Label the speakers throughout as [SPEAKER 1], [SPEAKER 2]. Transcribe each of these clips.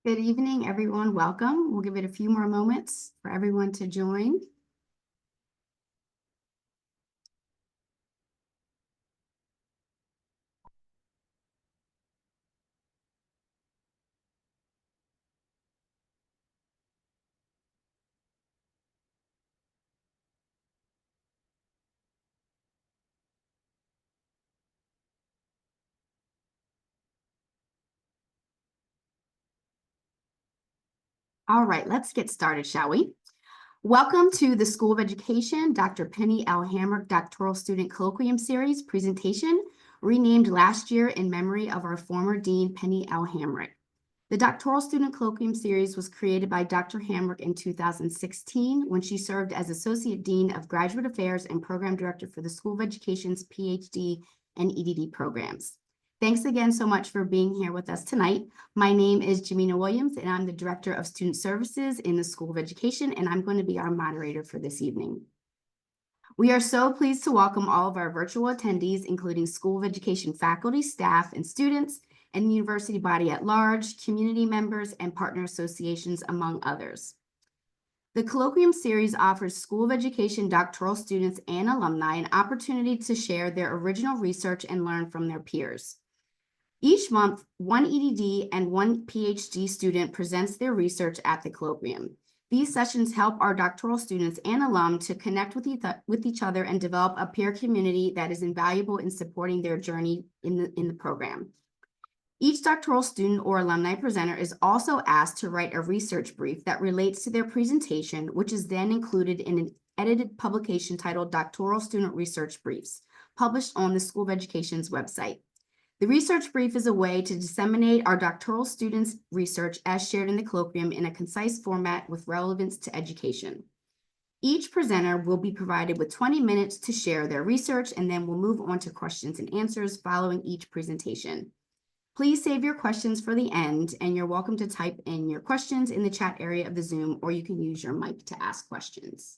[SPEAKER 1] Good evening, everyone. Welcome. We'll give it a few more moments for everyone to join. All right, let's get started, shall we? Welcome to the School of Education, Dr. Penny L. Hamrick Doctoral Student Colloquium Series presentation, renamed last year in memory of our former Dean, Penny L. Hamrick. The Doctoral Student Colloquium Series was created by Dr. Hamrick in 2016 when she served as Associate Dean of Graduate Affairs and Program Director for the School of Education's PhD and EDD programs. Thanks again so much for being here with us tonight. My name is Jamina Williams, and I'm the Director of Student Services in the School of Education, and I'm going to be our moderator for this evening. We are so pleased to welcome all of our virtual attendees, including School of Education faculty, staff, and students, and the university body at large, community members, and partner associations, among others. The Colloquium Series offers School of Education doctoral students and alumni an opportunity to share their original research and learn from their peers. Each month, one EDD and one PhD student presents their research at the Colloquium. These sessions help our doctoral students and alum to connect with each other and develop a peer community that is invaluable in supporting their journey in the program. Each doctoral student or alumni presenter is also asked to write a research brief that relates to their presentation, which is then included in an edited publication titled Doctoral Student Research Briefs, published on the School of Education's website. The research brief is a way to disseminate our doctoral students' research as shared in the colloquium in a concise format with relevance to education. Each presenter will be provided with 20 minutes to share their research, and then we'll move on to questions and answers following each presentation. Please save your questions for the end, and you're welcome to type in your questions in the chat area of the Zoom, or you can use your mic to ask questions.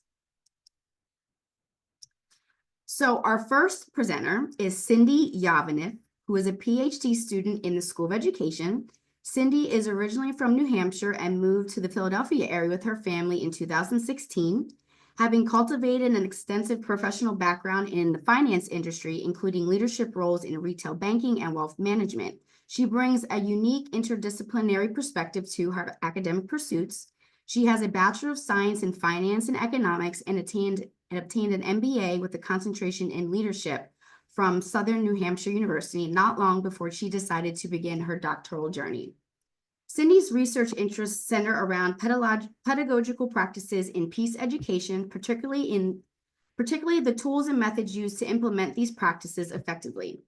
[SPEAKER 1] So our first presenter is Cindy Yovanov, who is a PhD student in the School of Education. Cindy is originally from New Hampshire and moved to the Philadelphia area with her family in 2016. Having cultivated an extensive professional background in the finance industry, including leadership roles in retail banking and wealth management, she brings a unique interdisciplinary perspective to her academic pursuits. She has a Bachelor of Science in Finance and Economics and obtained an MBA with a concentration in leadership from Southern New Hampshire University not long before she decided to begin her doctoral journey. Cindy's research interests center around pedagogical practices in peace education, particularly the tools and methods used to implement these practices effectively.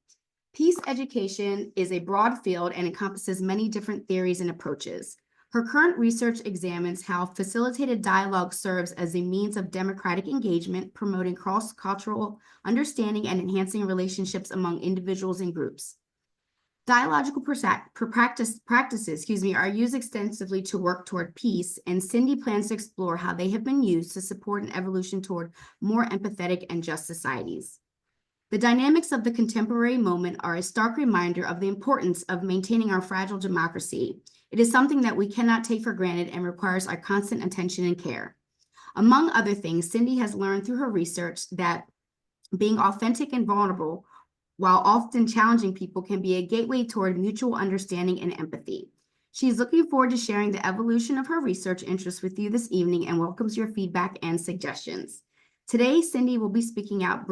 [SPEAKER 1] Peace education is a broad field and encompasses many different theories and approaches. Her current research examines how facilitated dialogue serves as a means of democratic engagement, promoting cross-cultural understanding and enhancing relationships among individuals and groups. Dialogical practices are used extensively to work toward peace, and Cindy plans to explore how they have been used to support an evolution toward more empathetic and just societies. The dynamics of the contemporary moment are a stark reminder of the importance of maintaining our fragile democracy. It is something that we cannot take for granted and requires our constant attention and care. Among other things, Cindy has learned through her research that being authentic and vulnerable, while often challenging people, can be a gateway toward mutual understanding and empathy. She's looking forward to sharing the evolution of her research interests with you this evening and welcomes your feedback and suggestions. Today, Cindy will be speaking about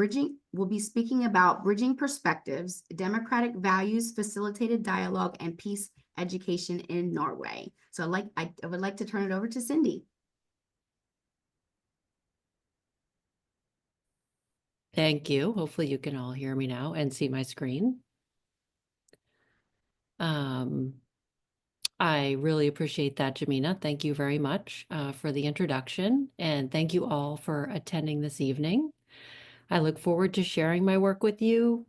[SPEAKER 1] bridging perspectives, democratic values, facilitated dialogue, and peace education in Norway. So I would like to turn it over to Cindy.
[SPEAKER 2] Thank you. Hopefully you can all hear me now and see my screen. I really appreciate that, Jamina. Thank you very much for the introduction, and thank you all for attending this evening. I look forward to sharing my work with you.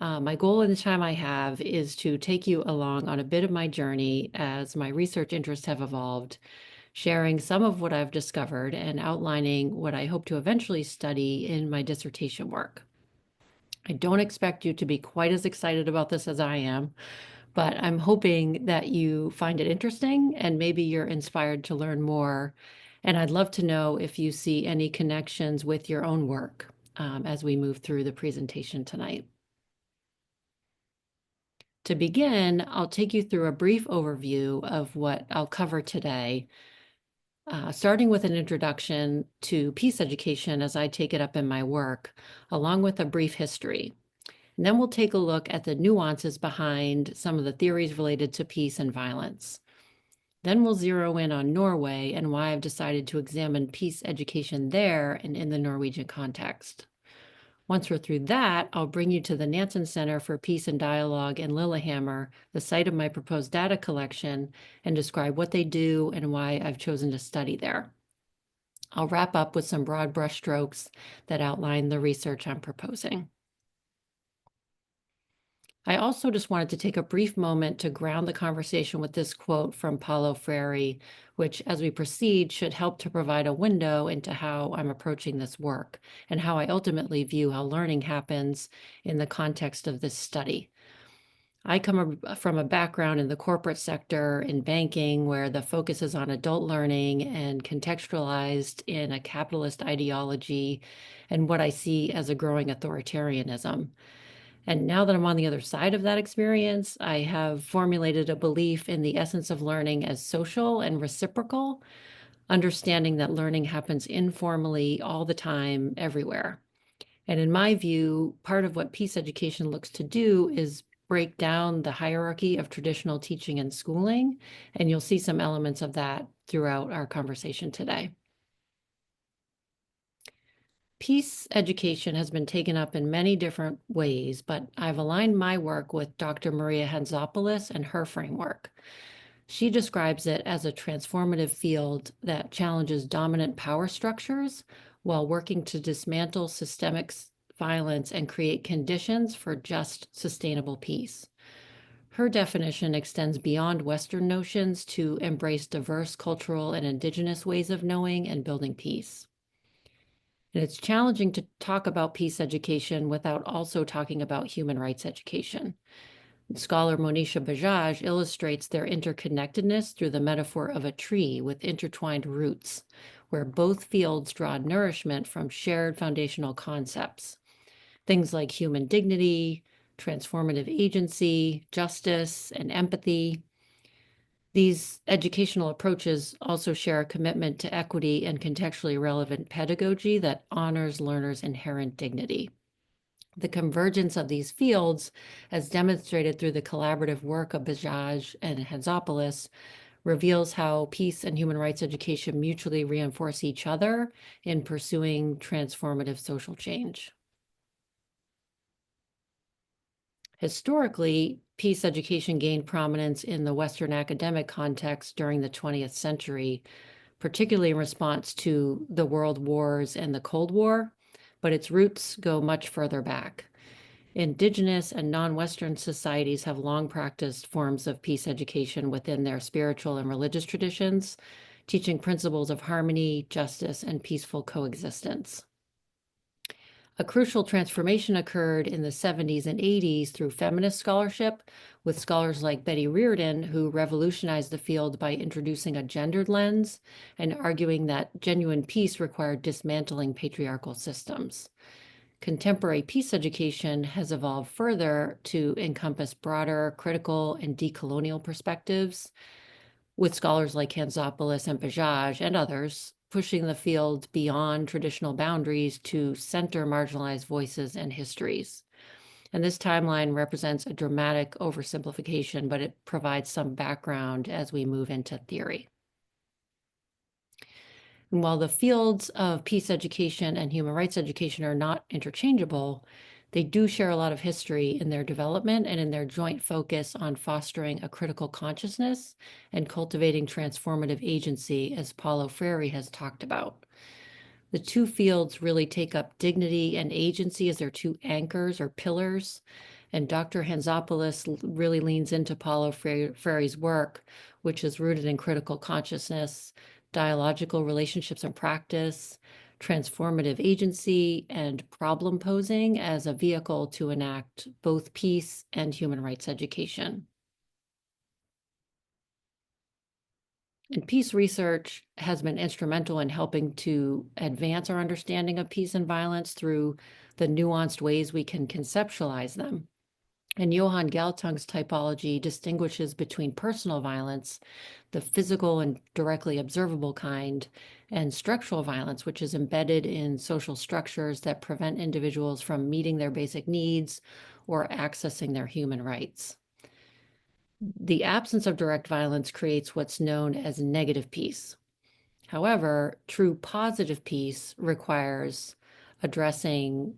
[SPEAKER 2] My goal in the time I have is to take you along on a bit of my journey as my research interests have evolved, sharing some of what I've discovered and outlining what I hope to eventually study in my dissertation work. I don't expect you to be quite as excited about this as I am, but I'm hoping that you find it interesting and maybe you're inspired to learn more. And I'd love to know if you see any connections with your own work as we move through the presentation tonight. To begin, I'll take you through a brief overview of what I'll cover today, starting with an introduction to peace education as I take it up in my work, along with a brief history. And then we'll take a look at the nuances behind some of the theories related to peace and violence. Then we'll zero in on Norway and why I've decided to examine peace education there and in the Norwegian context. Once we're through that, I'll bring you to the Nansen Center for Peace and Dialogue in Lillehammer, the site of my proposed data collection, and describe what they do and why I've chosen to study there. I'll wrap up with some broad brushstrokes that outline the research I'm proposing. I also just wanted to take a brief moment to ground the conversation with this quote from Paulo Freire, which, as we proceed, should help to provide a window into how I'm approaching this work and how I ultimately view how learning happens in the context of this study. I come from a background in the corporate sector in banking, where the focus is on adult learning and contextualized in a capitalist ideology and what I see as a growing authoritarianism. And now that I'm on the other side of that experience, I have formulated a belief in the essence of learning as social and reciprocal, understanding that learning happens informally all the time, everywhere. And in my view, part of what peace education looks to do is break down the hierarchy of traditional teaching and schooling, and you'll see some elements of that throughout our conversation today. Peace education has been taken up in many different ways, but I've aligned my work with Dr. Maria Hantzopoulos and her framework. She describes it as a transformative field that challenges dominant power structures while working to dismantle systemic violence and create conditions for just, sustainable peace. Her definition extends beyond Western notions to embrace diverse cultural and indigenous ways of knowing and building peace. And it's challenging to talk about peace education without also talking about human rights education. Scholar Monisha Bajaj illustrates their interconnectedness through the metaphor of a tree with intertwined roots, where both fields draw nourishment from shared foundational concepts. Things like human dignity, transformative agency, justice, and empathy. These educational approaches also share a commitment to equity and contextually relevant pedagogy that honors learners' inherent dignity. The convergence of these fields, as demonstrated through the collaborative work of Bajaj and Hantzopoulos, reveals how peace and human rights education mutually reinforce each other in pursuing transformative social change. Historically, peace education gained prominence in the Western academic context during the 20th century, particularly in response to the world wars and the Cold War, but its roots go much further back. Indigenous and non-Western societies have long practiced forms of peace education within their spiritual and religious traditions, teaching principles of harmony, justice, and peaceful coexistence. A crucial transformation occurred in the 70s and 80s through feminist scholarship, with scholars like Betty Reardon, who revolutionized the field by introducing a gendered lens and arguing that genuine peace required dismantling patriarchal systems. Contemporary peace education has evolved further to encompass broader critical and decolonial perspectives, with scholars like Hantzopoulos and Bajaj and others pushing the field beyond traditional boundaries to center marginalized voices and histories. And this timeline represents a dramatic oversimplification, but it provides some background as we move into theory. And while the fields of peace education and human rights education are not interchangeable, they do share a lot of history in their development and in their joint focus on fostering a critical consciousness and cultivating transformative agency, as Paulo Freire has talked about. The two fields really take up dignity and agency as their two anchors or pillars, and Dr. Hantzopoulos really leans into Paulo Freire's work, which is rooted in critical consciousness, dialogical relationships and practice, transformative agency, and problem posing as a vehicle to enact both peace and human rights education. And peace research has been instrumental in helping to advance our understanding of peace and violence through the nuanced ways we can conceptualize them. And Johann Galtung's typology distinguishes between personal violence, the physical and directly observable kind, and structural violence, which is embedded in social structures that prevent individuals from meeting their basic needs or accessing their human rights. The absence of direct violence creates what's known as negative peace. However, true positive peace requires addressing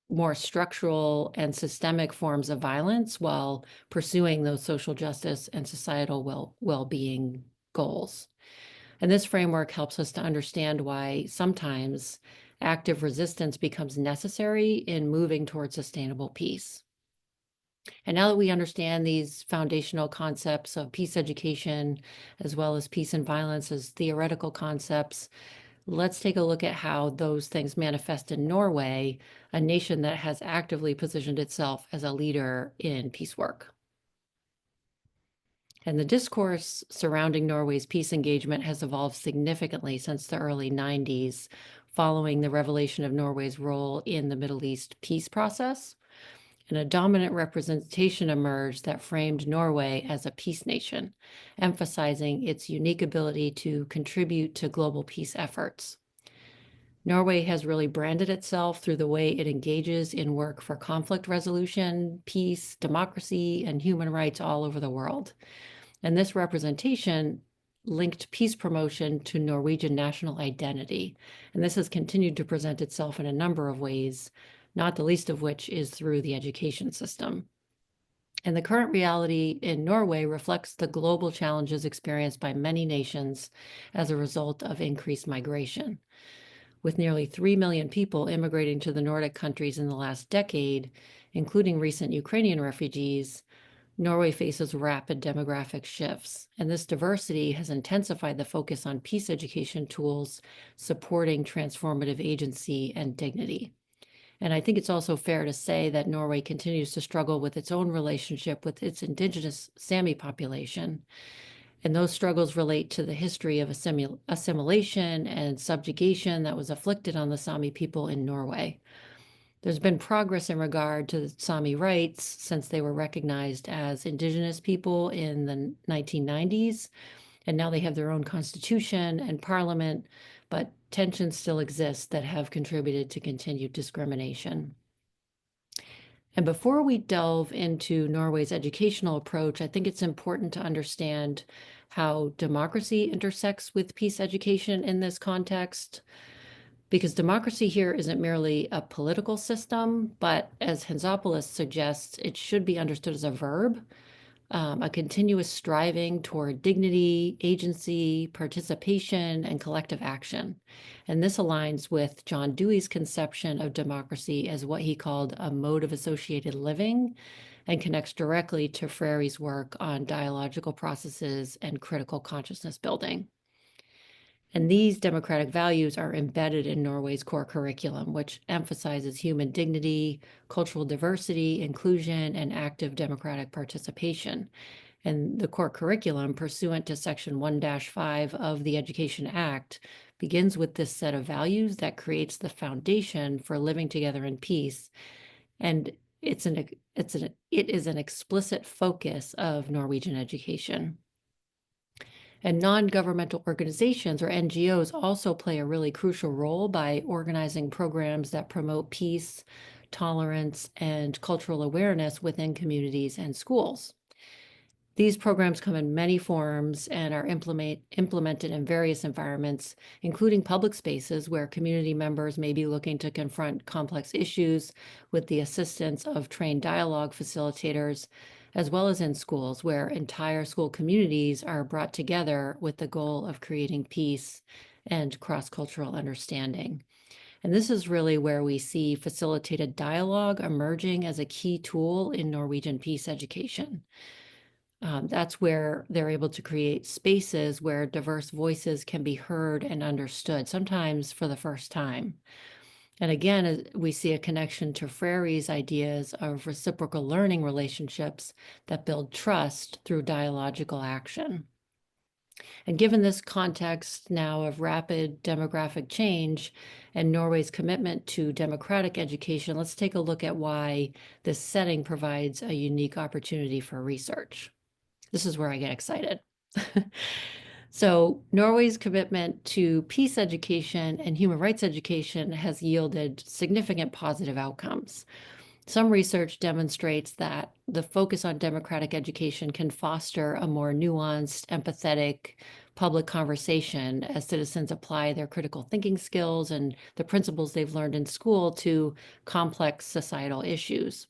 [SPEAKER 2] more structural and systemic forms of violence while pursuing those social justice and societal well-being goals. And this framework helps us to understand why sometimes active resistance becomes necessary in moving towards sustainable peace. And now that we understand these foundational concepts of peace education, as well as peace and violence as theoretical concepts, let's take a look at how those things manifest in Norway, a nation that has actively positioned itself as a leader in peace work. And the discourse surrounding Norway's peace engagement has evolved significantly since the early 90s, following the revelation of Norway's role in the Middle East peace process. And a dominant representation emerged that framed Norway as a peace nation, emphasizing its unique ability to contribute to global peace efforts. Norway has really branded itself through the way it engages in work for conflict resolution, peace, democracy, and human rights all over the world. And this representation linked peace promotion to Norwegian national identity. And this has continued to present itself in a number of ways, not the least of which is through the education system. And the current reality in Norway reflects the global challenges experienced by many nations as a result of increased migration. With nearly 3 million people immigrating to the Nordic countries in the last decade, including recent Ukrainian refugees, Norway faces rapid demographic shifts, and this diversity has intensified the focus on peace education tools supporting transformative agency and dignity. And I think it's also fair to say that Norway continues to struggle with its own relationship with its indigenous Sami population. And those struggles relate to the history of assimilation and subjugation that was afflicted on the Sami people in Norway. There's been progress in regard to Sami rights since they were recognized as indigenous people in the 1990s, and now they have their own constitution and parliament, but tensions still exist that have contributed to continued discrimination. And before we delve into Norway's educational approach, I think it's important to understand how democracy intersects with peace education in this context. Because democracy here isn't merely a political system, but as Hansopoulos suggests, it should be understood as a verb, a continuous striving toward dignity, agency, participation, and collective action. And this aligns with John Dewey's conception of democracy as what he called a mode of associated living, and connects directly to Freire's work on dialogical processes and critical consciousness building. And these democratic values are embedded in Norway's core curriculum, which emphasizes human dignity, cultural diversity, inclusion, and active democratic participation. And the core curriculum, pursuant to Section 1-5 of the Education Act, begins with this set of values that creates the foundation for living together in peace. And it is an explicit focus of Norwegian education. And non-governmental organizations, or NGOs, also play a really crucial role by organizing programs that promote peace, tolerance, and cultural awareness within communities and schools. These programs come in many forms and are implemented in various environments, including public spaces where community members may be looking to confront complex issues with the assistance of trained dialogue facilitators, as well as in schools where entire school communities are brought together with the goal of creating peace and cross-cultural understanding. And this is really where we see facilitated dialogue emerging as a key tool in Norwegian peace education. That's where they're able to create spaces where diverse voices can be heard and understood, sometimes for the first time. And again, we see a connection to Freire's ideas of reciprocal learning relationships that build trust through dialogical action. And given this context now of rapid demographic change and Norway's commitment to democratic education, let's take a look at why this setting provides a unique opportunity for research. This is where I get excited. So, Norway's commitment to peace education and human rights education has yielded significant positive outcomes. Some research demonstrates that the focus on democratic education can foster a more nuanced, empathetic public conversation as citizens apply their critical thinking skills and the principles they've learned in school to complex societal issues.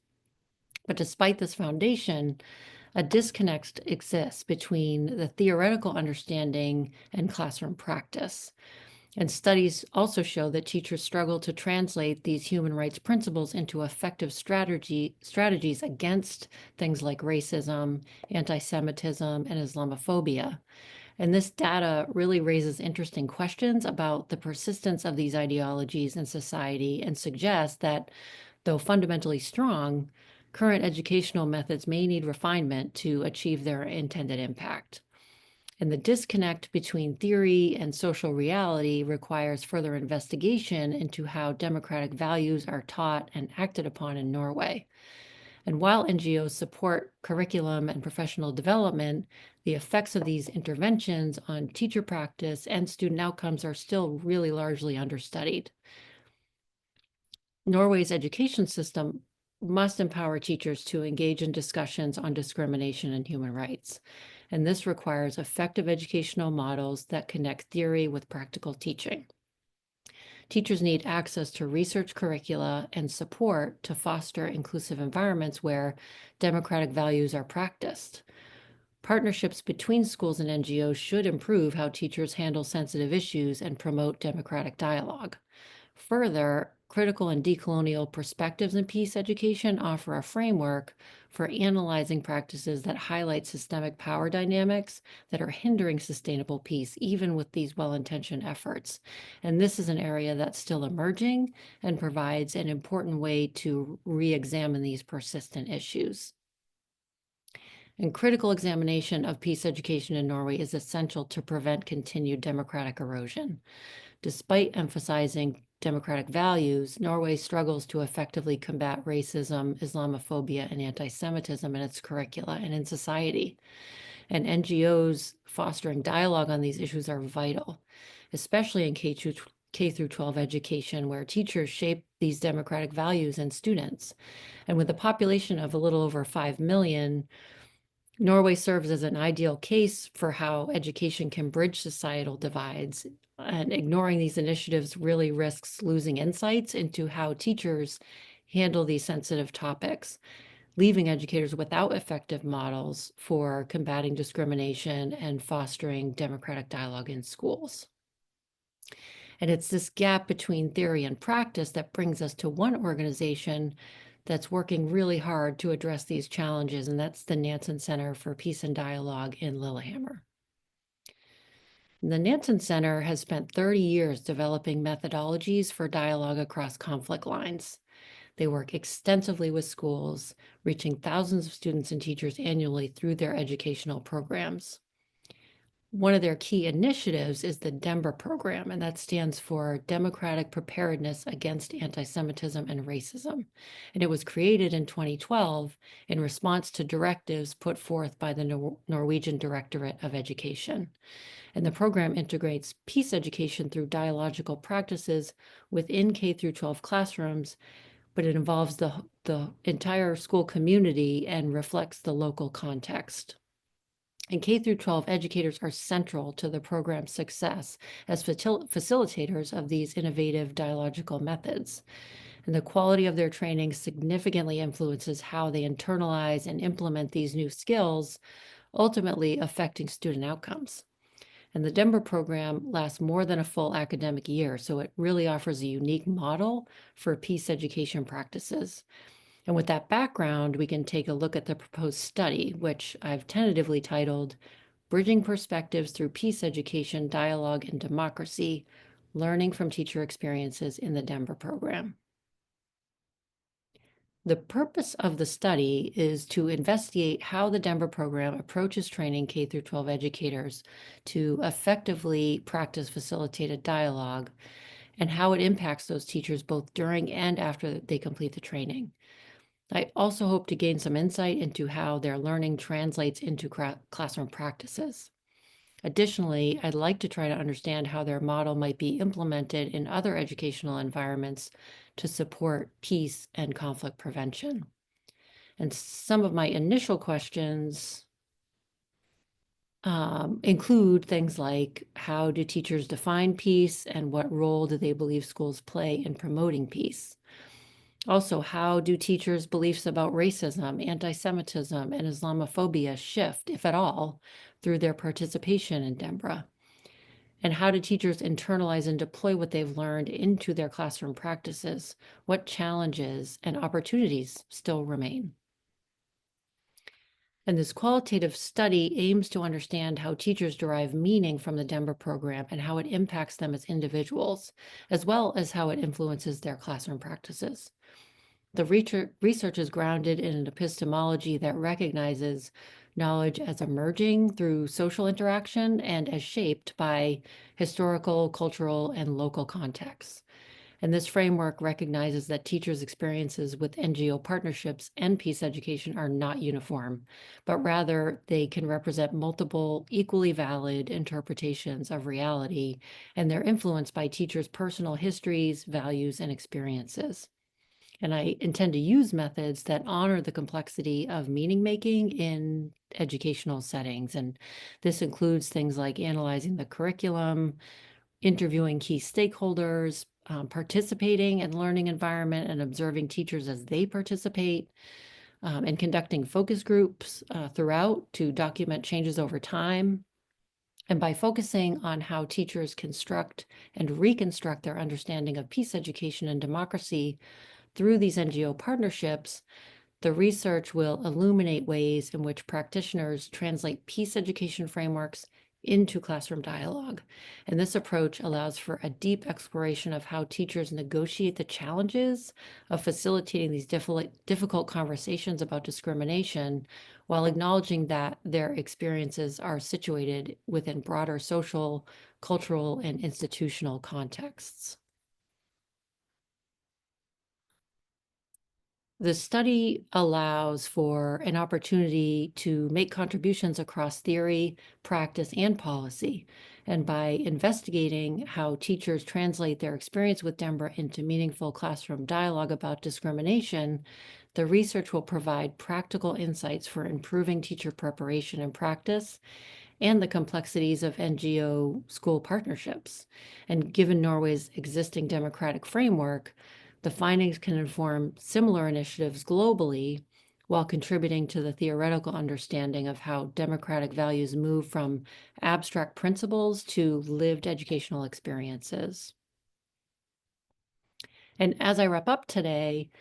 [SPEAKER 2] But despite this foundation, a disconnect exists between the theoretical understanding and classroom practice. And studies also show that teachers struggle to translate these human rights principles into effective strategies against things like racism, anti-Semitism, and Islamophobia. And this data really raises interesting questions about the persistence of these ideologies in society and suggests that, though fundamentally strong, current educational methods may need refinement to achieve their intended impact. And the disconnect between theory and social reality requires further investigation into how democratic values are taught and acted upon in Norway. And while NGOs support curriculum and professional development, the effects of these interventions on teacher practice and student outcomes are still really largely understudied. Norway's education system must empower teachers to engage in discussions on discrimination and human rights. And this requires effective educational models that connect theory with practical teaching. Teachers need access to research curricula and support to foster inclusive environments where democratic values are practiced. Partnerships between schools and NGOs should improve how teachers handle sensitive issues and promote democratic dialogue. Further, critical and decolonial perspectives in peace education offer a framework for analyzing practices that highlight systemic power dynamics that are hindering sustainable peace, even with these well-intentioned efforts. And this is an area that's still emerging and provides an important way to re-examine these persistent issues. And critical examination of peace education in Norway is essential to prevent continued democratic erosion. Despite emphasizing democratic values, Norway struggles to effectively combat racism, Islamophobia, and anti-Semitism in its curricula and in society. And NGOs fostering dialogue on these issues are vital, especially in K through 12 education, where teachers shape these democratic values in students. And with a population of a little over 5 million, Norway serves as an ideal case for how education can bridge societal divides, and ignoring these initiatives really risks losing insights into how teachers handle these sensitive topics, leaving educators without effective models for combating discrimination and fostering democratic dialogue in schools. And it's this gap between theory and practice that brings us to one organization that's working really hard to address these challenges, and that's the Nansen Center for Peace and Dialogue in Lillehammer. The Nansen Center has spent 30 years developing methodologies for dialogue across conflict lines. They work extensively with schools, reaching thousands of students and teachers annually through their educational programs. One of their key initiatives is the DEMBER program, and that stands for Democratic Preparedness Against Anti-Semitism and Racism. And it was created in 2012 in response to directives put forth by the Norwegian Directorate of Education. And the program integrates peace education through dialogical practices within K through 12 classrooms, but it involves the entire school community and reflects the local context. And K through 12 educators are central to the program's success as facilitators of these innovative dialogical methods. And the quality of their training significantly influences how they internalize and implement these new skills, ultimately affecting student outcomes. And the DEMBER program lasts more than a full academic year, so it really offers a unique model for peace education practices. And with that background, we can take a look at the proposed study, which I've tentatively titled Bridging Perspectives Through Peace Education, Dialogue, and Democracy, Learning from Teacher Experiences in the DEMBER program. The purpose of the study is to investigate how the Denver program approaches training K through 12 educators to effectively practice facilitated dialogue and how it impacts those teachers both during and after they complete the training. I also hope to gain some insight into how their learning translates into classroom practices. Additionally, I'd like to try to understand how their model might be implemented in other educational environments to support peace and conflict prevention. And some of my initial questions include things like, how do teachers define peace and what role do they believe schools play in promoting peace? Also, how do teachers' beliefs about racism, anti-Semitism, and Islamophobia shift, if at all, through their participation in DEMBRA? And how do teachers internalize and deploy what they've learned into their classroom practices? What challenges and opportunities still remain? And this qualitative study aims to understand how teachers derive meaning from the DEMBRA program and how it impacts them as individuals, as well as how it influences their classroom practices. The research is grounded in an epistemology that recognizes knowledge as emerging through social interaction and as shaped by historical, cultural, and local contexts. And this framework recognizes that teachers' experiences with NGO partnerships and peace education are not uniform, but rather they can represent multiple, equally valid interpretations of reality, and they're influenced by teachers' personal histories, values, and experiences. And I intend to use methods that honor the complexity of meaning making in educational settings. And this includes things like analyzing the curriculum, interviewing key stakeholders, participating in learning environment and observing teachers as they participate, and conducting focus groups throughout to document changes over time. And by focusing on how teachers construct and reconstruct their understanding of peace education and democracy through these NGO partnerships, the research will illuminate ways in which practitioners translate peace education frameworks into classroom dialogue. And this approach allows for a deep exploration of how teachers negotiate the challenges of facilitating these difficult conversations about discrimination while acknowledging that their experiences are situated within broader social, cultural, and institutional contexts. The study allows for an opportunity to make contributions across theory, practice, and policy. And by investigating how teachers translate their experience with DEMBRA into meaningful classroom dialogue about discrimination, the research will provide practical insights for improving teacher preparation and practice and the complexities of NGO school partnerships. And given Norway's existing democratic framework, the findings can inform similar initiatives globally while contributing to the theoretical understanding of how democratic values move from abstract principles to lived educational experiences. And as I wrap up today,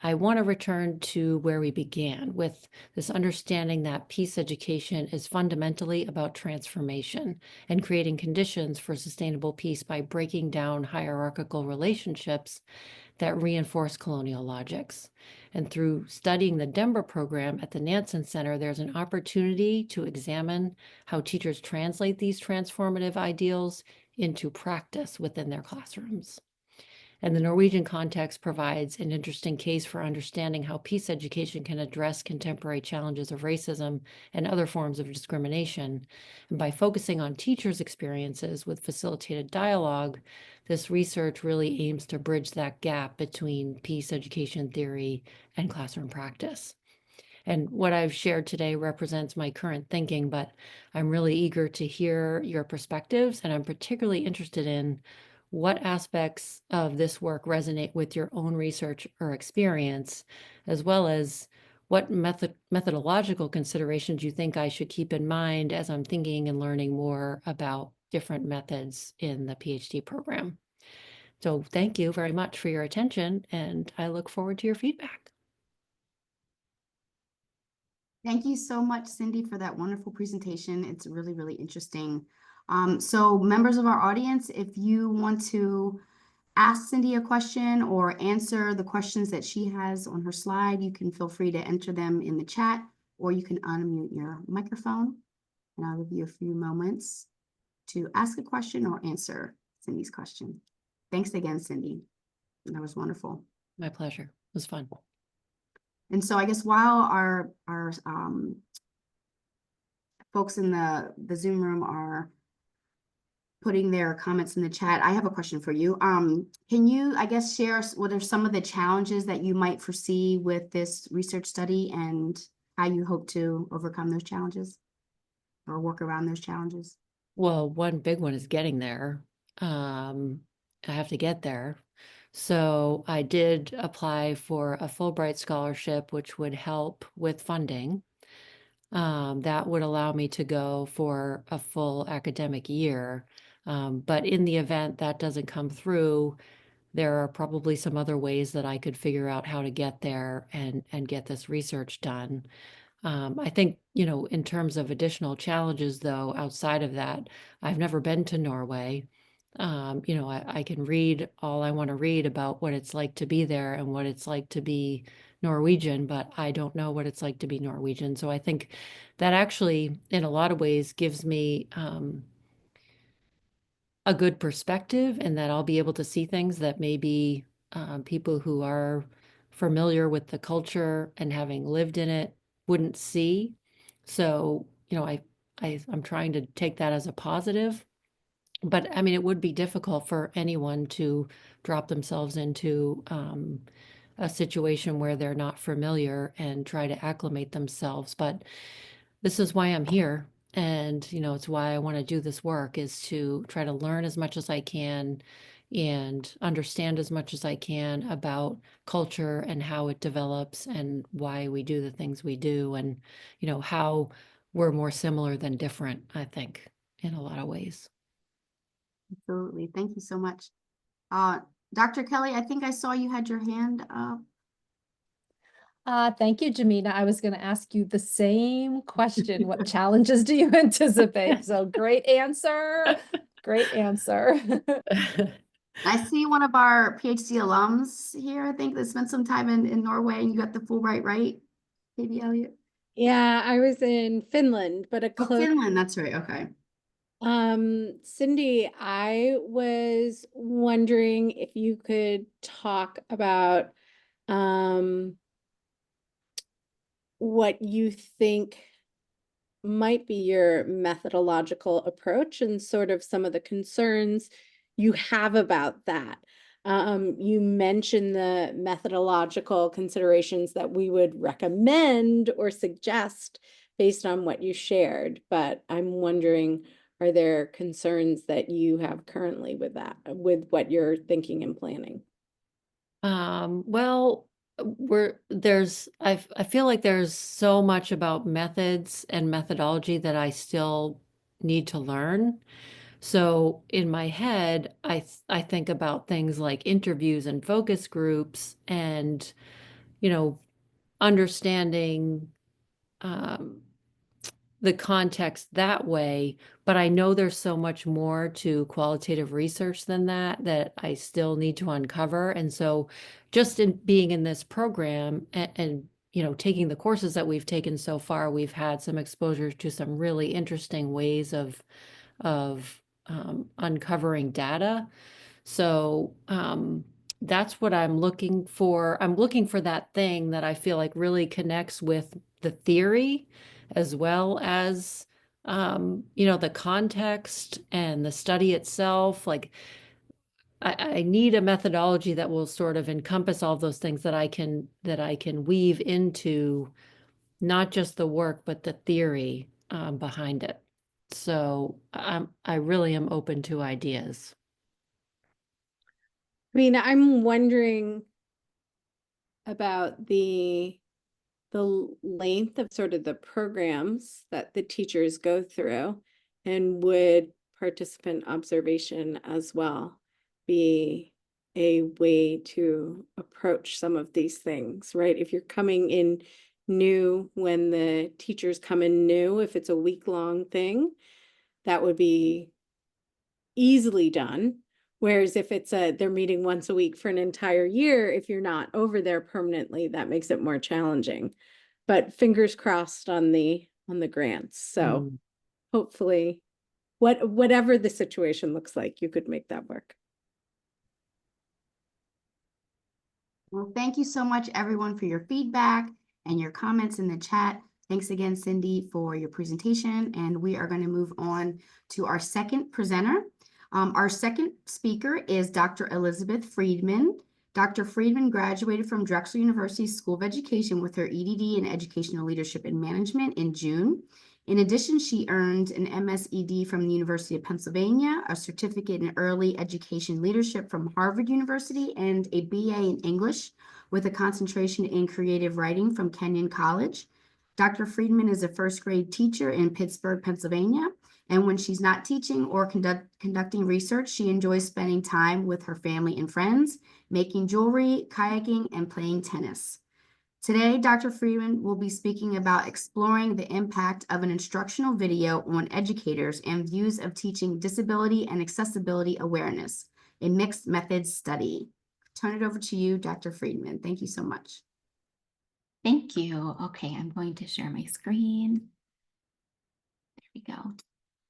[SPEAKER 2] I want to return to where we began with this understanding that peace education is fundamentally about transformation and creating conditions for sustainable peace by breaking down hierarchical relationships that reinforce colonial logics. And through studying the DEMBRA program at the Nansen Center, there's an opportunity to examine how teachers translate these transformative ideals into practice within their classrooms. And the Norwegian context provides an interesting case for understanding how peace education can address contemporary challenges of racism and other forms of discrimination. And by focusing on teachers' experiences with facilitated dialogue, this research really aims to bridge that gap between peace education theory and classroom practice. And what I've shared today represents my current thinking, but I'm really eager to hear your perspectives, and I'm particularly interested in what aspects of this work resonate with your own research or experience, as well as what methodological considerations you think I should keep in mind as I'm thinking and learning more about different methods in the PhD program. So thank you very much for your attention, and I look forward to your feedback.
[SPEAKER 1] Thank you so much, Cindy, for that wonderful presentation. It's really, really interesting. So members of our audience, if you want to ask Cindy a question or answer the questions that she has on her slide, you can feel free to enter them in the chat, or you can unmute your microphone. And I'll give you a few moments to ask a question or answer Cindy's question. Thanks again, Cindy. That was wonderful.
[SPEAKER 2] My pleasure. It was fun.
[SPEAKER 1] And so I guess while our folks in the Zoom room are putting their comments in the chat, I have a question for you. Can you, I guess, share what are some of the challenges that you might foresee with this research study and how you hope to overcome those challenges or work around those challenges?
[SPEAKER 2] Well, one big one is getting there. I have to get there. So I did apply for a Fulbright scholarship, which would help with funding. That would allow me to go for a full academic year. But in the event that doesn't come through, there are probably some other ways that I could figure out how to get there and get this research done. I think, in terms of additional challenges, though, outside of that, I've never been to Norway. I can read all I want to read about what it's like to be there and what it's like to be Norwegian, but I don't know what it's like to be Norwegian. So I think that actually, in a lot of ways, gives me a good perspective, and that I'll be able to see things that maybe people who are familiar with the culture and having lived in it wouldn't see. So, I'm trying to take that as a positive. But I mean, it would be difficult for anyone to drop themselves into a situation where they're not familiar and try to acclimate themselves. But this is why I'm here. And, it's why I want to do this work, is to try to learn as much as I can and understand as much as I can about culture and how it develops and why we do the things we do, and, how we're more similar than different, I think, in a lot of ways.
[SPEAKER 1] Absolutely. Thank you so much. Dr. Kelly, I think I saw you had your hand up.
[SPEAKER 3] Thank you, Jamina. I was going to ask you the same question. What challenges do you anticipate? So great answer. Great answer.
[SPEAKER 1] I see one of our PhD alums here, I think, that spent some time in Norway, and you got the Fulbright, right? Katie Elliott?
[SPEAKER 4] Yeah, I was in Finland, but a
[SPEAKER 1] Oh,
[SPEAKER 4] close.
[SPEAKER 1] Finland, that's right. Okay.
[SPEAKER 4] Cindy, I was wondering if you could talk about what you think might be your methodological approach and sort of some of the concerns you have about that. You mentioned the methodological considerations that we would recommend or suggest based on what you shared, but I'm wondering, are there concerns that you have currently with that, with what you're thinking and planning?
[SPEAKER 2] Well, I feel like there's so much about methods and methodology that I still need to learn. So in my head, I think about things like interviews and focus groups and, understanding the context that way. But I know there's so much more to qualitative research than that I still need to uncover. And so just in being in this program and taking the courses that we've taken so far, we've had some exposure to some really interesting ways of uncovering data. So that's what I'm looking for. I'm looking for that thing that I feel like really connects with the theory, as well as the context and the study itself. Like I need a methodology that will sort of encompass all those things that I can weave into not just the work, but the theory behind it. So I really am open to ideas.
[SPEAKER 4] I mean, I'm wondering about the length of sort of the programs that the teachers go through, and would participant observation as well be a way to approach some of these things, right? If you're coming in new, when the teachers come in new, if it's a week-long thing, that would be easily done. Whereas if it's they're meeting once a week for an entire year, if you're not over there permanently, that makes it more challenging. But fingers crossed on the grants. So
[SPEAKER 2] Mm.
[SPEAKER 4] hopefully whatever the situation looks like, you could make that work.
[SPEAKER 1] Well, thank you so much, everyone, for your feedback and your comments in the chat. Thanks again, Cindy, for your presentation. And we are going to move on to our second presenter. Our second speaker is Dr. Elizabeth Friedman. Dr. Friedman graduated from Drexel University School of Education with her EDD in Educational Leadership and Management in June. In addition, she earned an MSED from the University of Pennsylvania, a certificate in early education leadership from Harvard University, and a BA in English with a concentration in creative writing from Kenyon College. Dr. Friedman is a first grade teacher in Pittsburgh, Pennsylvania, and when she's not teaching or conducting research, she enjoys spending time with her family and friends, making jewelry, kayaking, and playing tennis. Today, Dr. Friedman will be speaking about exploring the impact of an instructional video on educators and views of teaching disability and accessibility awareness, a mixed methods study. Turn it over to you, Dr. Friedman. Thank you so much.
[SPEAKER 5] Thank you. Okay, I'm going to share my screen. There we go.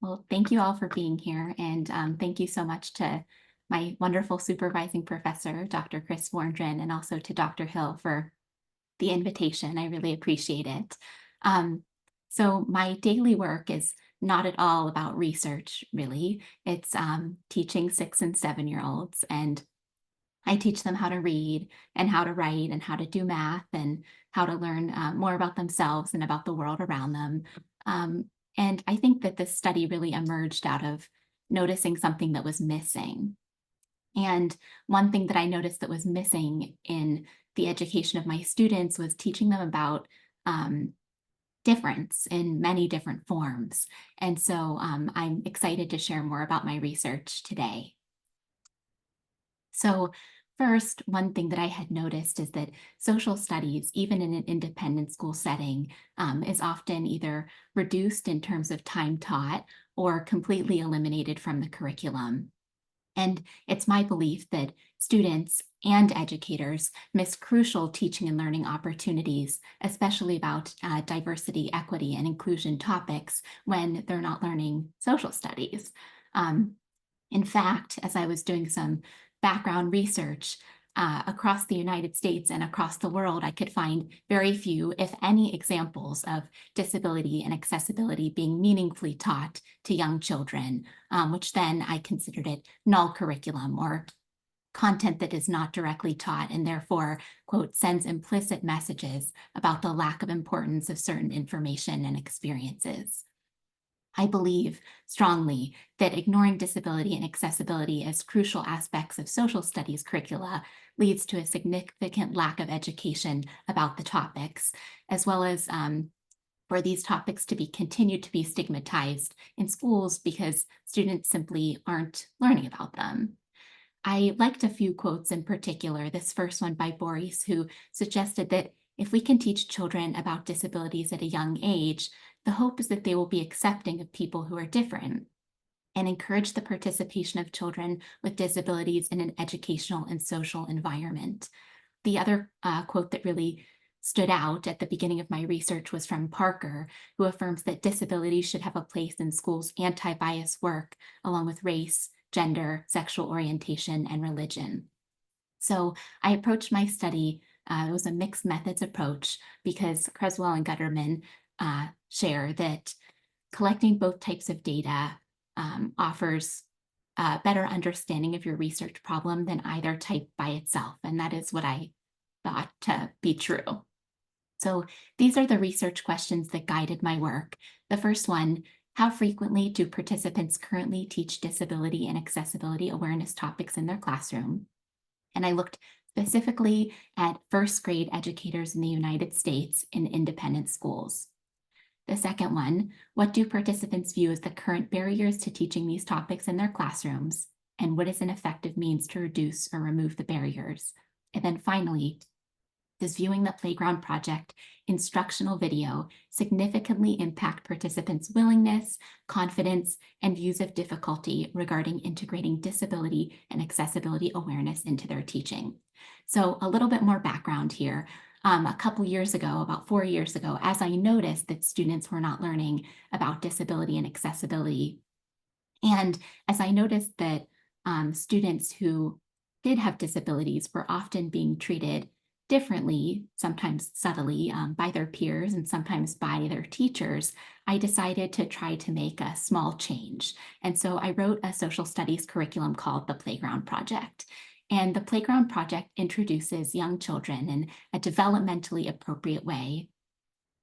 [SPEAKER 5] Well, thank you all for being here, and thank you so much to my wonderful supervising professor, Dr. Chris Warndren, and also to Dr. Hill for the invitation. I really appreciate it. So my daily work is not at all about research, really. It's teaching 6 and 7-year-olds, and I teach them how to read and how to write and how to do math and how to learn more about themselves and about the world around them. And I think that this study really emerged out of noticing something that was missing. And one thing that I noticed that was missing in the education of my students was teaching them about difference in many different forms. And so I'm excited to share more about my research today. So first, one thing that I had noticed is that social studies, even in an independent school setting, is often either reduced in terms of time taught or completely eliminated from the curriculum. And it's my belief that students and educators miss crucial teaching and learning opportunities, especially about diversity, equity, and inclusion topics when they're not learning social studies. In fact, as I was doing some background research across the United States and across the world, I could find very few, if any, examples of disability and accessibility being meaningfully taught to young children, which then I considered it null curriculum or content that is not directly taught and therefore, quote, sends implicit messages about the lack of importance of certain information and experiences. I believe strongly that ignoring disability and accessibility as crucial aspects of social studies curricula leads to a significant lack of education about the topics, as well as for these topics to be continued to be stigmatized in schools because students simply aren't learning about them. I liked a few quotes in particular, this first one by Boris, who suggested that if we can teach children about disabilities at a young age, the hope is that they will be accepting of people who are different and encourage the participation of children with disabilities in an educational and social environment. The other quote that really stood out at the beginning of my research was from Parker, who affirms that disability should have a place in schools' anti-bias work, along with race, gender, sexual orientation, and religion. So I approached my study, it was a mixed methods approach because Creswell and Gutterman share that collecting both types of data offers a better understanding of your research problem than either type by itself. And that is what I thought to be true. So these are the research questions that guided my work. The first one, how frequently do participants currently teach disability and accessibility awareness topics in their classroom? And I looked specifically at first grade educators in the United States in independent schools. The second one, what do participants view as the current barriers to teaching these topics in their classrooms? And what is an effective means to reduce or remove the barriers? And then finally, Does viewing the playground project instructional video significantly impact participants' willingness, confidence, and views of difficulty regarding integrating disability and accessibility awareness into their teaching? So a little bit more background here. A couple years ago, about 4 years ago, as I noticed that students were not learning about disability and accessibility, and as I noticed that students who did have disabilities were often being treated differently, sometimes subtly, by their peers and sometimes by their teachers, I decided to try to make a small change. And so I wrote a social studies curriculum called the Playground Project. And the Playground Project introduces young children in a developmentally appropriate way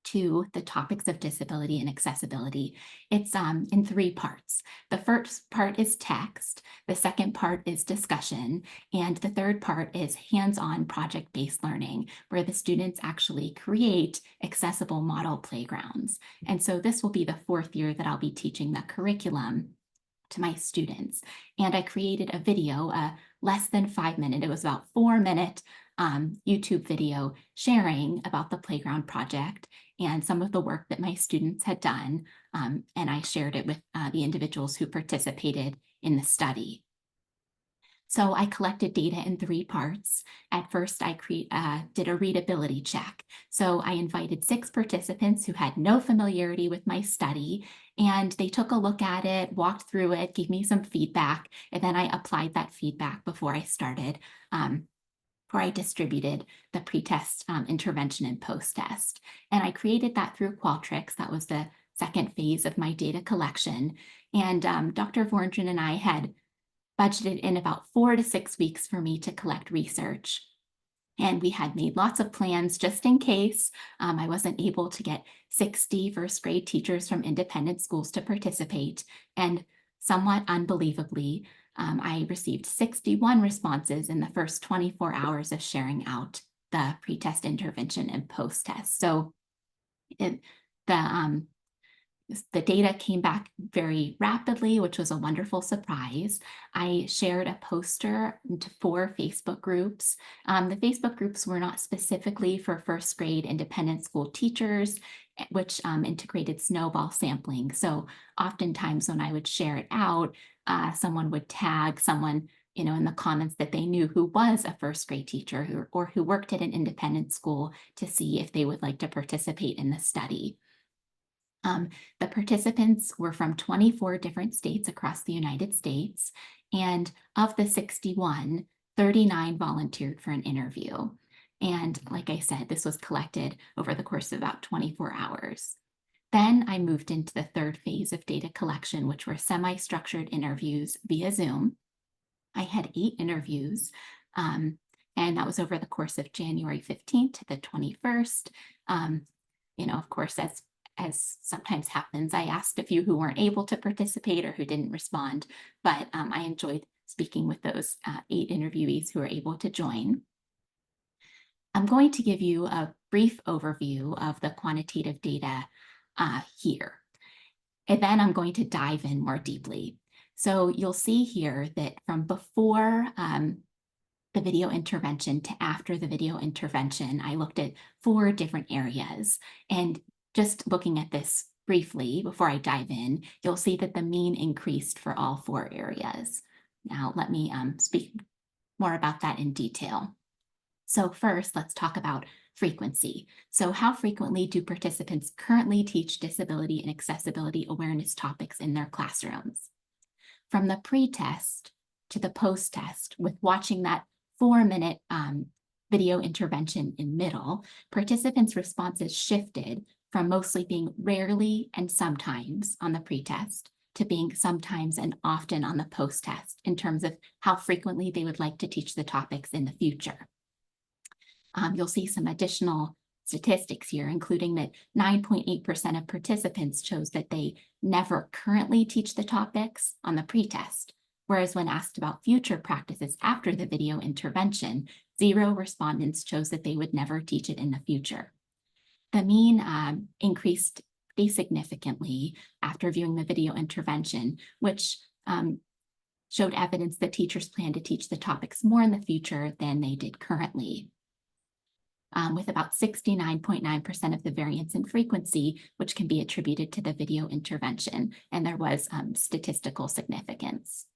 [SPEAKER 5] to the topics of disability and accessibility. It's in 3 parts. The first part is text, the second part is discussion, and the third part is hands-on project-based learning, where the students actually create accessible model playgrounds. And so this will be the 4th year that I'll be teaching the curriculum to my students. And I created a video, less than 5 minute, it was about 4-minute YouTube video sharing about the Playground Project and some of the work that my students had done. And I shared it with the individuals who participated in the study. So I collected data in 3 parts. At first, I did a readability check. So I invited 6 participants who had no familiarity with my study, and they took a look at it, walked through it, gave me some feedback, and then I applied that feedback before I started, before I distributed the pre-test intervention and post-test. And I created that through Qualtrics. That was the second phase of my data collection. And Dr. Vorndren and I had budgeted in about 4 to 6 weeks for me to collect research. And we had made lots of plans just in case I wasn't able to get 60 first grade teachers from independent schools to participate. And somewhat unbelievably, I received 61 responses in the first 24 hours of sharing out the pre-test intervention and post-test. So the data came back very rapidly, which was a wonderful surprise. I shared a poster into 4 Facebook groups. The Facebook groups were not specifically for first grade independent school teachers, which integrated snowball sampling. So oftentimes when I would share it out, someone would tag someone, in the comments that they knew who was a first grade teacher or who worked at an independent school to see if they would like to participate in the study. The participants were from 24 different states across the United States, and of the 61, 39 volunteered for an interview. And like I said, this was collected over the course of about 24 hours. Then I moved into the 3rd phase of data collection, which were semi-structured interviews via Zoom. I had 8 interviews, and that was over the course of January 15th to the 21st. Of course, as sometimes happens, I asked a few who weren't able to participate or who didn't respond, but I enjoyed speaking with those 8 interviewees who were able to join. I'm going to give you a brief overview of the quantitative data here, and then I'm going to dive in more deeply. So you'll see here that from before the video intervention to after the video intervention, I looked at 4 different areas. And just looking at this briefly before I dive in, you'll see that the mean increased for all 4 areas. Now, let me speak more about that in detail. So first, let's talk about frequency. So how frequently do participants currently teach disability and accessibility awareness topics in their classrooms? From the pre-test to the post-test, with watching that 4-minute video intervention in middle, participants' responses shifted from mostly being rarely and sometimes on the pre-test to being sometimes and often on the post-test in terms of how frequently they would like to teach the topics in the future. You'll see some additional statistics here, including that 9.8% of participants chose that they never currently teach the topics on the pre-test, whereas when asked about future practices after the video intervention, 0 respondents chose that they would never teach it in the future. The mean increased pretty significantly after viewing the video intervention, which showed evidence that teachers plan to teach the topics more in the future than they did currently. with about 69.9% of the variance in frequency, which can be attributed to the video intervention, and there was statistical significance.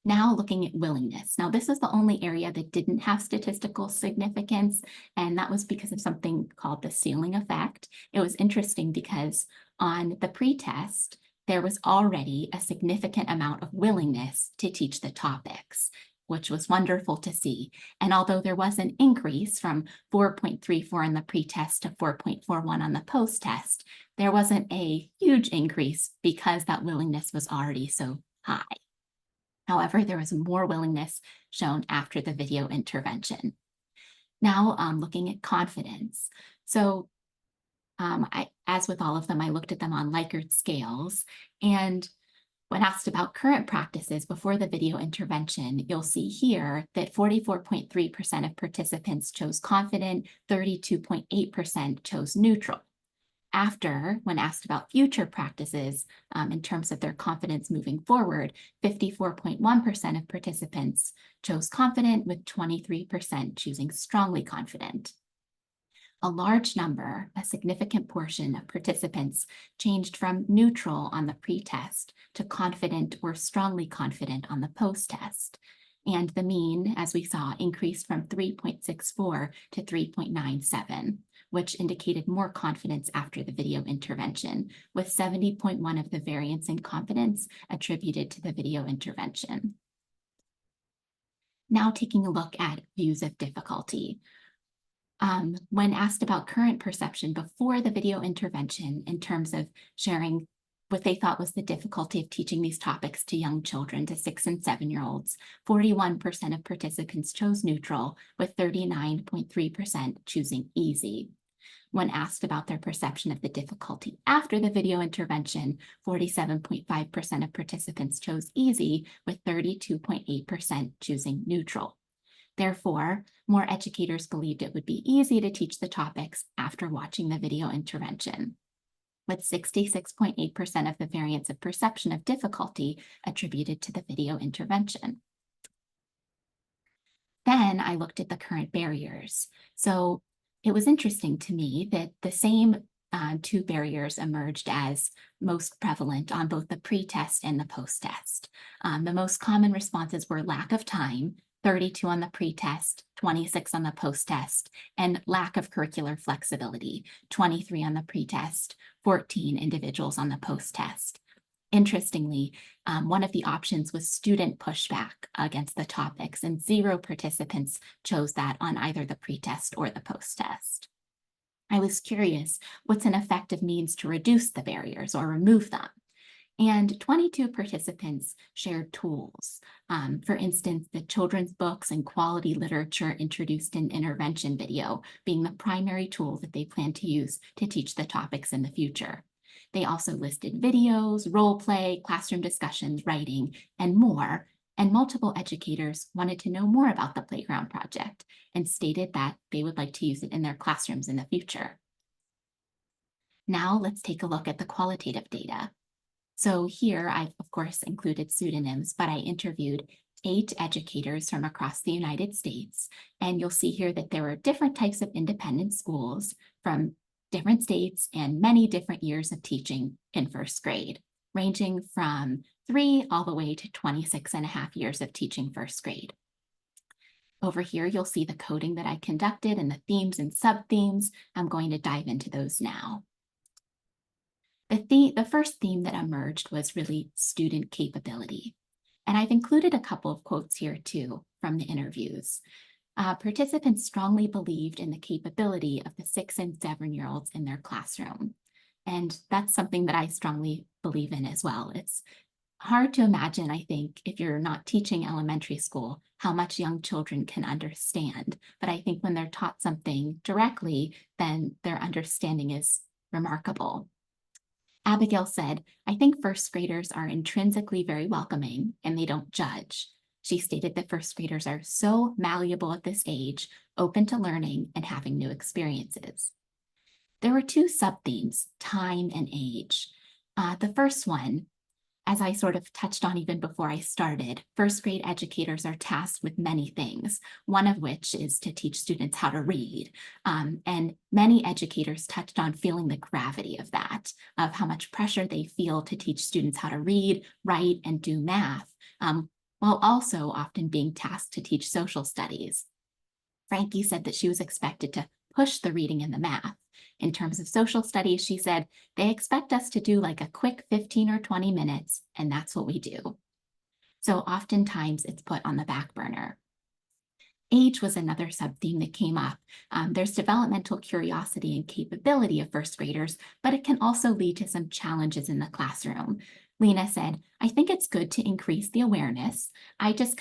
[SPEAKER 5] Now looking at willingness. Now this is the only area that didn't have statistical significance, and that was because of something called the ceiling effect. It was interesting because on the pretest, there was already a significant amount of willingness to teach the topics, which was wonderful to see. And although there was an increase from 4.34 in the pretest to 4.41 on the post-test, there wasn't a huge increase because that willingness was already so high. However, there was more willingness shown after the video intervention. Now, looking at confidence. So, as with all of them, I looked at them on Likert scales. And when asked about current practices before the video intervention, you'll see here that 44.3% of participants chose confident, 32.8% chose neutral. After, when asked about future practices in terms of their confidence moving forward, 54.1% of participants chose confident, with 23% choosing strongly confident. A large number, a significant portion of participants changed from neutral on the pretest to confident or strongly confident on the post-test. And the mean, as we saw, increased from 3.64 to 3.97. Which indicated more confidence after the video intervention, with 70.1% of the variance in confidence attributed to the video intervention. Now taking a look at views of difficulty. When asked about current perception before the video intervention in terms of sharing what they thought was the difficulty of teaching these topics to young children, to 6- and 7-year-olds, 41% of participants chose neutral, with 39.3% choosing easy. When asked about their perception of the difficulty after the video intervention, 47.5% of participants chose easy, with 32.8% choosing neutral. Therefore, more educators believed it would be easy to teach the topics after watching the video intervention, with 66.8% of the variance of perception of difficulty attributed to the video intervention. Then I looked at the current barriers. So it was interesting to me that the same two barriers emerged as most prevalent on both the pre-test and the post-test. The most common responses were lack of time, 32 on the pre-test, 26 on the post-test, and lack of curricular flexibility, 23 on the pre-test, 14 individuals on the post-test. Interestingly, one of the options was student pushback against the topics, and 0 participants chose that on either the pretest or the post-test. I was curious, what's an effective means to reduce the barriers or remove them? And 22 participants shared tools. For instance, the children's books and quality literature introduced in intervention video being the primary tool that they plan to use to teach the topics in the future. They also listed videos, role play, classroom discussions, writing, and more. And multiple educators wanted to know more about the playground project and stated that they would like to use it in their classrooms in the future. Now let's take a look at the qualitative data. So here I've, of course, included pseudonyms, but I interviewed 8 educators from across the United States. And you'll see here that there were different types of independent schools from different states and many different years of teaching in first grade, ranging from 3 all the way to 26.5 years of teaching first grade. Over here, you'll see the coding that I conducted and the themes and sub-themes. I'm going to dive into those now. The first theme that emerged was really student capability. And I've included a couple of quotes here too from the interviews. Participants strongly believed in the capability of the 6- and 7-year-olds in their classroom. And that's something that I strongly believe in as well. It's hard to imagine, I think, if you're not teaching elementary school, how much young children can understand. But I think when they're taught something directly, then their understanding is remarkable. Abigail said, "I think first graders are intrinsically very welcoming and they don't judge." She stated that first graders are so malleable at this age, open to learning and having new experiences. There were 2 sub-themes, time and age. The first one, As I sort of touched on even before I started, first grade educators are tasked with many things, one of which is to teach students how to read. And many educators touched on feeling the gravity of that, of how much pressure they feel to teach students how to read, write, and do math, while also often being tasked to teach social studies. Frankie said that she was expected to push the reading and the math. In terms of social studies, she said, they expect us to do like a quick 15 or 20 minutes, and that's what we do. So oftentimes it's put on the back burner. Age was another sub-theme that came up. There's developmental curiosity and capability of first graders, but it can also lead to some challenges in the classroom. Lena said, I think it's good to increase the awareness. I just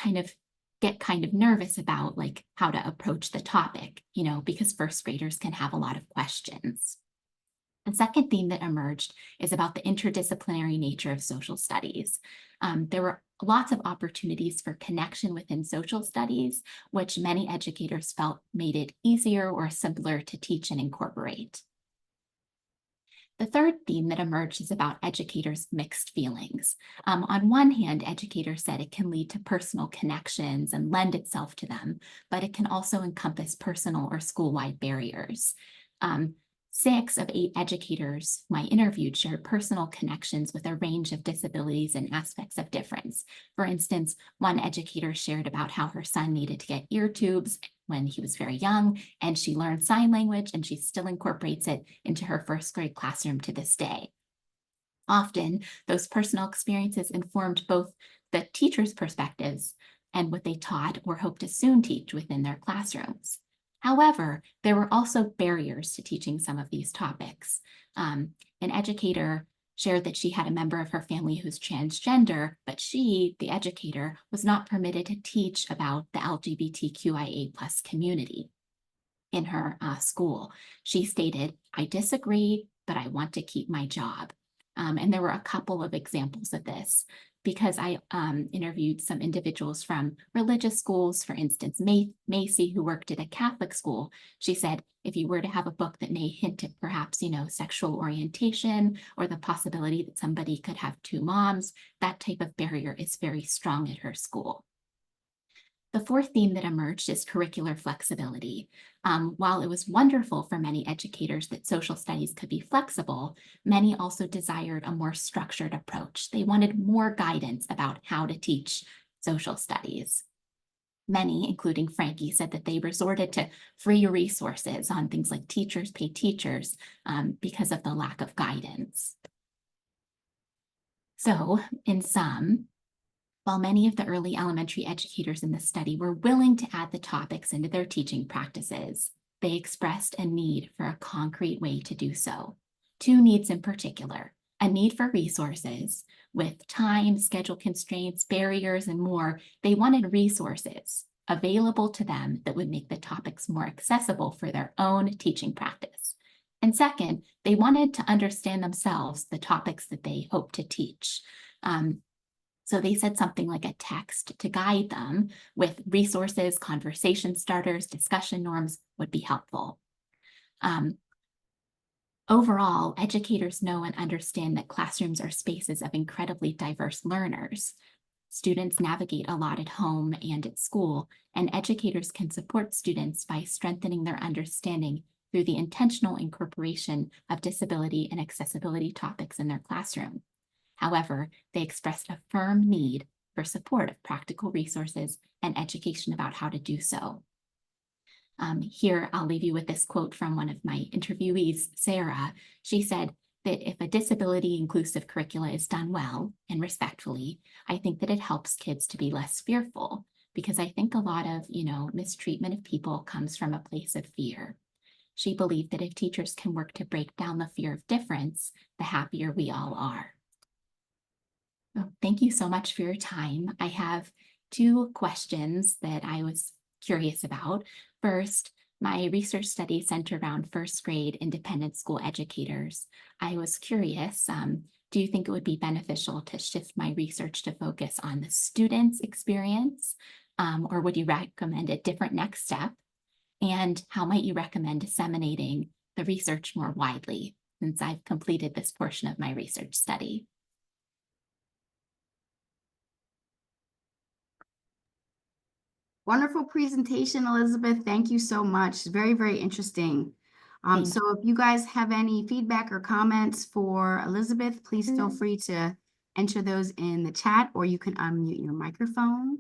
[SPEAKER 5] get kind of nervous about like how to approach the topic, because first graders can have a lot of questions. The second theme that emerged is about the interdisciplinary nature of social studies. There were lots of opportunities for connection within social studies, which many educators felt made it easier or simpler to teach and incorporate. The third theme that emerged is about educators' mixed feelings. On one hand, educators said it can lead to personal connections and lend itself to them, but it can also encompass personal or school-wide barriers. 6 of 8 educators whom I interviewed shared personal connections with a range of disabilities and aspects of difference. For instance, one educator shared about how her son needed to get ear tubes when he was very young, and she learned sign language, and she still incorporates it into her first grade classroom to this day. Often, those personal experiences informed both the teacher's perspectives and what they taught or hoped to soon teach within their classrooms. However, there were also barriers to teaching some of these topics. An educator shared that she had a member of her family who's transgender, but she, the educator, was not permitted to teach about the LGBTQIA+ community in her school. She stated, I disagree, but I want to keep my job. And there were a couple of examples of this, because I interviewed some individuals from religious schools. For instance, Macy, who worked at a Catholic school, she said, if you were to have a book that may hint at perhaps, sexual orientation or the possibility that somebody could have 2 moms, that type of barrier is very strong at her school. The fourth theme that emerged is curricular flexibility. While it was wonderful for many educators that social studies could be flexible, many also desired a more structured approach. They wanted more guidance about how to teach social studies. Many, including Frankie, said that they resorted to free resources on things like Teachers Pay Teachers because of the lack of guidance. So, in sum, while many of the early elementary educators in the study were willing to add the topics into their teaching practices, they expressed a need for a concrete way to do so. 2 needs in particular: a need for resources. With time, schedule constraints, barriers, and more, they wanted resources available to them that would make the topics more accessible for their own teaching practice. And second, they wanted to understand themselves the topics that they hope to teach. So they said something like a text to guide them with resources, conversation starters, discussion norms would be helpful. Overall, educators know and understand that classrooms are spaces of incredibly diverse learners. Students navigate a lot at home and at school, and educators can support students by strengthening their understanding through the intentional incorporation of disability and accessibility topics in their classroom. However, they expressed a firm need for support of practical resources and education about how to do so. Here, I'll leave you with this quote from one of my interviewees, Sarah. She said that if a disability-inclusive curricula is done well and respectfully, I think that it helps kids to be less fearful, because I think a lot of, mistreatment of people comes from a place of fear. She believed that if teachers can work to break down the fear of difference, the happier we all are. Well, thank you so much for your time. I have 2 questions that I was curious about. First, my research study centered around first grade independent school educators. I was curious, do you think it would be beneficial to shift my research to focus on the student's experience, or would you recommend a different next step? And how might you recommend disseminating the research more widely, since I've completed this portion of my research study?
[SPEAKER 1] Wonderful presentation, Elizabeth. Thank you so much. Very, very interesting.
[SPEAKER 5] Thank
[SPEAKER 1] So if you guys have any feedback or comments for Elizabeth, please feel free to enter those in the chat, or you can unmute your microphone.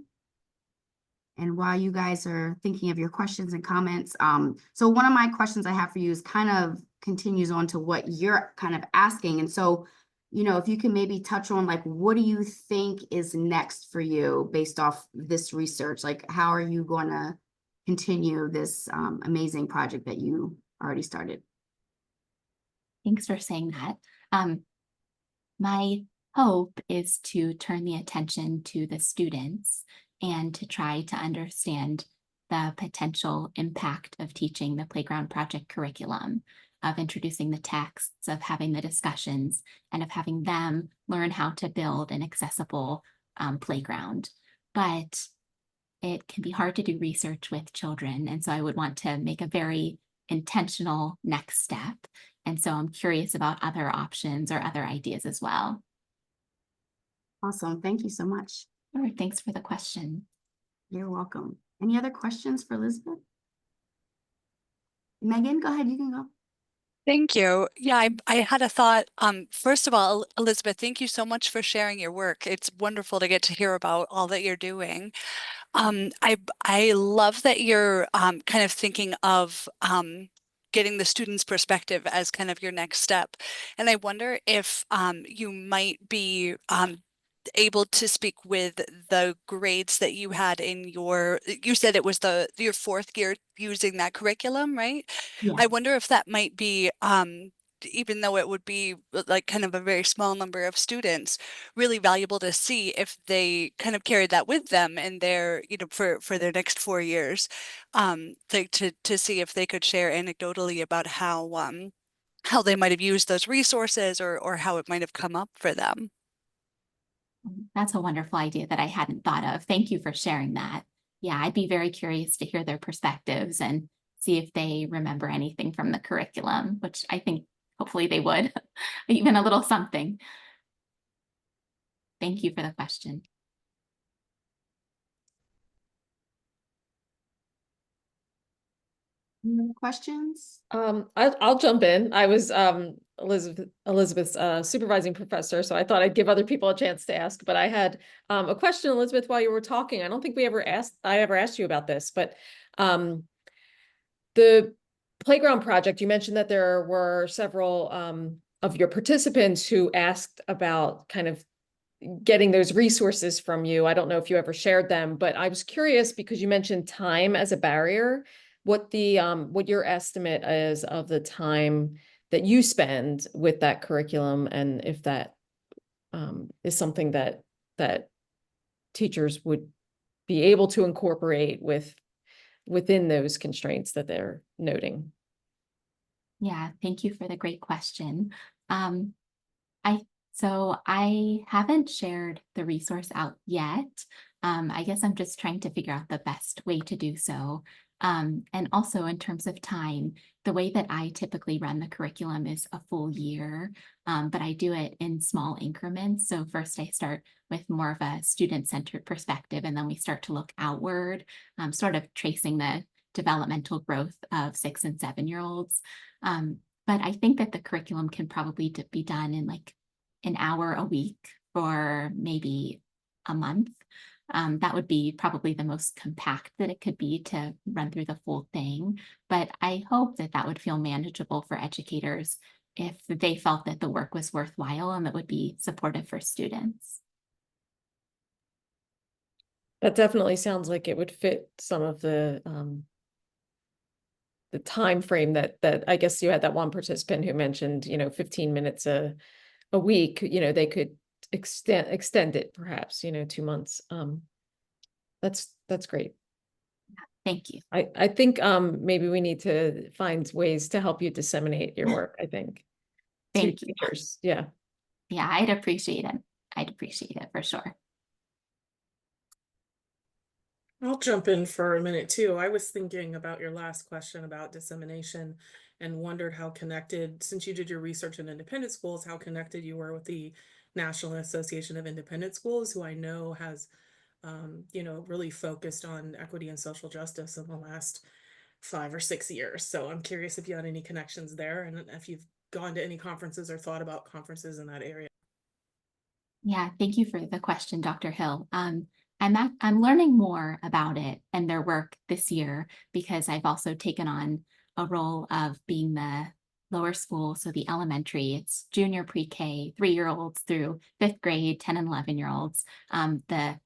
[SPEAKER 1] And while you guys are thinking of your questions and comments, so one of my questions I have for you is kind of continues on to what you're kind of asking. And so, you know, if you can maybe touch on like, what do you think is next for you based off this research? Like, how are you going to continue this amazing project that you already started?
[SPEAKER 5] Thanks for saying that. My hope is to turn the attention to the students and to try to understand the potential impact of teaching the Playground Project curriculum, of introducing the texts, of having the discussions, and of having them learn how to build an accessible playground. But it can be hard to do research with children, and so I would want to make a very intentional next step. And so I'm curious about other options or other ideas as well.
[SPEAKER 1] Awesome. Thank you so much.
[SPEAKER 5] All right, thanks for the question.
[SPEAKER 1] You're welcome. Any other questions for Elizabeth? Megan, go ahead. You can go.
[SPEAKER 6] Thank you. Yeah, I had a thought. First of all, Elizabeth, thank you so much for sharing your work. It's wonderful to get to hear about all that you're doing. I love that you're kind of thinking of getting the student's perspective as kind of your next step. And I wonder if you might be able to speak with the grades that you had in you said it was your fourth year using that curriculum, right?
[SPEAKER 1] Yeah.
[SPEAKER 6] I wonder if that might be, even though it would be like kind of a very small number of students, really valuable to see if they kind of carried that with them in their, you know, for their next 4 years, like to see if they could share anecdotally about how they might have used those resources or how it might have come up for them.
[SPEAKER 5] That's a wonderful idea that I hadn't thought of. Thank you for sharing that. Yeah, I'd be very curious to hear their perspectives and see if they remember anything from the curriculum, which I think hopefully they would, even a little something. Thank you for the question.
[SPEAKER 1] Any other questions?
[SPEAKER 3] I'll jump in. I was Elizabeth's supervising professor, so I thought I'd give other people a chance to ask. But I had a question, Elizabeth, while you were talking. I don't think I ever asked you about this, but the playground project, you mentioned that there were several of your participants who asked about kind of getting those resources from you. I don't know if you ever shared them, but I was curious because you mentioned time as a barrier. What your estimate is of the time that you spend with that curriculum, and if that is something that teachers would be able to incorporate within those constraints that they're noting.
[SPEAKER 5] Yeah, thank you for the great question. So I haven't shared the resource out yet. I guess I'm just trying to figure out the best way to do so. And also in terms of time, the way that I typically run the curriculum is a full year, but I do it in small increments. So first I start with more of a student-centered perspective, and then we start to look outward, sort of tracing the developmental growth of 6 and 7-year-olds. But I think that the curriculum can probably be done in like an hour a week for maybe a month. That would be probably the most compact that it could be to run through the full thing. But I hope that that would feel manageable for educators if they felt that the work was worthwhile and that would be supportive for students.
[SPEAKER 3] That definitely sounds like it would fit some of the time frame that I guess you had that one participant who mentioned, 15 minutes a week, they could extend it perhaps, 2 months. That's great.
[SPEAKER 5] Thank you.
[SPEAKER 3] I think maybe we need to find ways to help you disseminate your work, I think.
[SPEAKER 5] Thank you.
[SPEAKER 3] Teachers. Yeah.
[SPEAKER 5] Yeah, I'd appreciate it. I'd appreciate it for sure.
[SPEAKER 7] I'll jump in for a minute too. I was thinking about your last question about dissemination and wondered how connected, since you did your research in independent schools, how connected you were with the National Association of Independent Schools, who I know has you know, really focused on equity and social justice in the last 5 or 6 years. So I'm curious if you had any connections there and if you've gone to any conferences or thought about conferences in that area.
[SPEAKER 5] Yeah, thank you for the question, Dr. Hill. I'm learning more about it and their work this year because I've also taken on a role of being the lower school, so the elementary, it's junior pre-K, 3-year-olds through 5th grade, 10 and 11-year-olds, the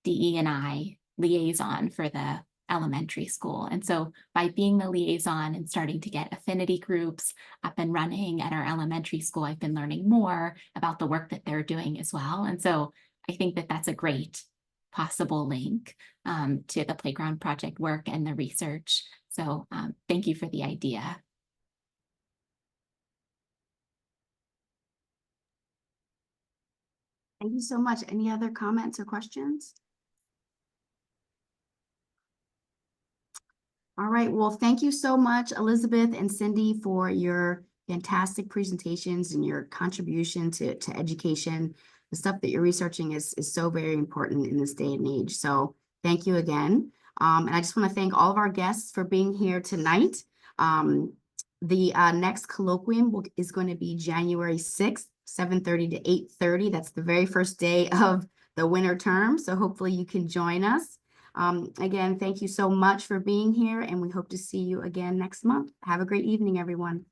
[SPEAKER 5] DE&I liaison for the elementary school. And so by being the liaison and starting to get affinity groups up and running at our elementary school, I've been learning more about the work that they're doing as well. And so I think that that's a great possible link to the playground project work and the research. So thank you for the idea.
[SPEAKER 1] Thank you so much. Any other comments or questions? All right, well, thank you so much, Elizabeth and Cindy, for your fantastic presentations and your contribution to education. The stuff that you're researching is so very important in this day and age. So thank you again. And I just want to thank all of our guests for being here tonight. The next colloquium is going to be January 6th, 7:30 to 8:30. That's the very first day of the winter term. So hopefully you can join us. Again, thank you so much for being here, and we hope to see you again next month. Have a great evening, everyone.